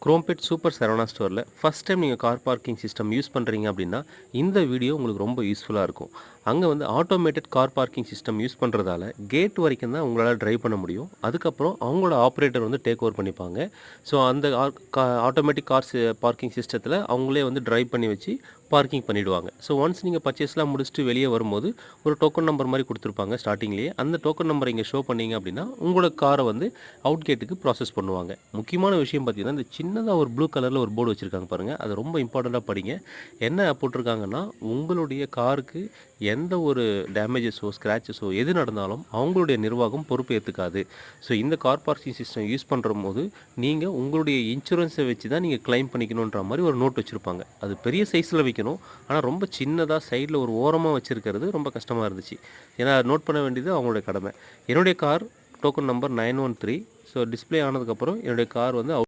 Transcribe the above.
Chromepet super Saravana ஸ்டோரில் first time நீங்கள் car parking system use பண்ணுறீங்க அப்படின்னா இந்த வீடியோ உங்களுக்கு ரொம்ப யூஸ்ஃபுல்லாக இருக்கும். அங்கே வந்து automated car parking system use பண்ணுறதால கேட் வரைக்கும் தான் உங்களால் ட்ரைவ் பண்ண முடியும். அதுக்கப்புறம் அவங்களோட ஆப்ரேட்டர் வந்து டேக் ஓவர் பண்ணிப்பாங்க. ஸோ அந்த ஆட்டோமேட்டிக் கார் பார்க்கிங் சிஸ்டத்தில் அவங்களே வந்து ட்ரைவ் பண்ணி வச்சு பார்க்கிங் பண்ணிவிடுவாங்க. ஸோ ஒன்ஸ் நீங்கள் பர்ச்சேஸ்லாம் முடிச்சுட்டு வெளியே வரும்போது ஒரு டோக்கன் நம்பர் மாதிரி கொடுத்துருப்பாங்க ஸ்டார்டிங்லேயே. அந்த டோக்கன் நம்பரை இங்கே ஷோ பண்ணிங்க அப்படின்னா உங்களோட காரை வந்து அவுட் கேட்டுக்கு ப்ராசஸ் பண்ணுவாங்க. முக்கியமான விஷயம் பார்த்தீங்கன்னா, இந்த சின்னதாக ஒரு ப்ளூ கலரில் ஒரு போர்டு வச்சுருக்காங்க பாருங்கள், அது ரொம்ப இம்பார்ட்டண்ட்டாக படிங்க. என்ன போட்டிருக்காங்கன்னா, உங்களுடைய காருக்கு எந்த ஒரு டேமேஜஸோ ஸ்க்ராச்சஸோ எது நடந்தாலும் அவங்களுடைய நிர்வாகம் பொறுப்பு ஏற்றுக்காது. ஸோ இந்த கார் பார்க்கிங் சிஸ்டம் யூஸ் பண்ணுற போது நீங்கள் உங்களுடைய இன்சூரன்ஸை வச்சு தான் நீங்கள் கிளைம் பண்ணிக்கணுன்ற மாதிரி ஒரு நோட் வச்சுருப்பாங்க. அது பெரிய சைஸில் வைக்கணும், ஆனால் ரொம்ப சின்னதாக சைடில் ஒரு ஓரமாக வச்சுருக்கிறது ரொம்ப கஷ்டமாக இருந்துச்சு. ஏன்னா நோட் பண்ண வேண்டியது அவங்களுடைய கடமை. என்னுடைய car token number 913. So display ஆனதுக்கப்புறம் என்னுடைய கார் வந்து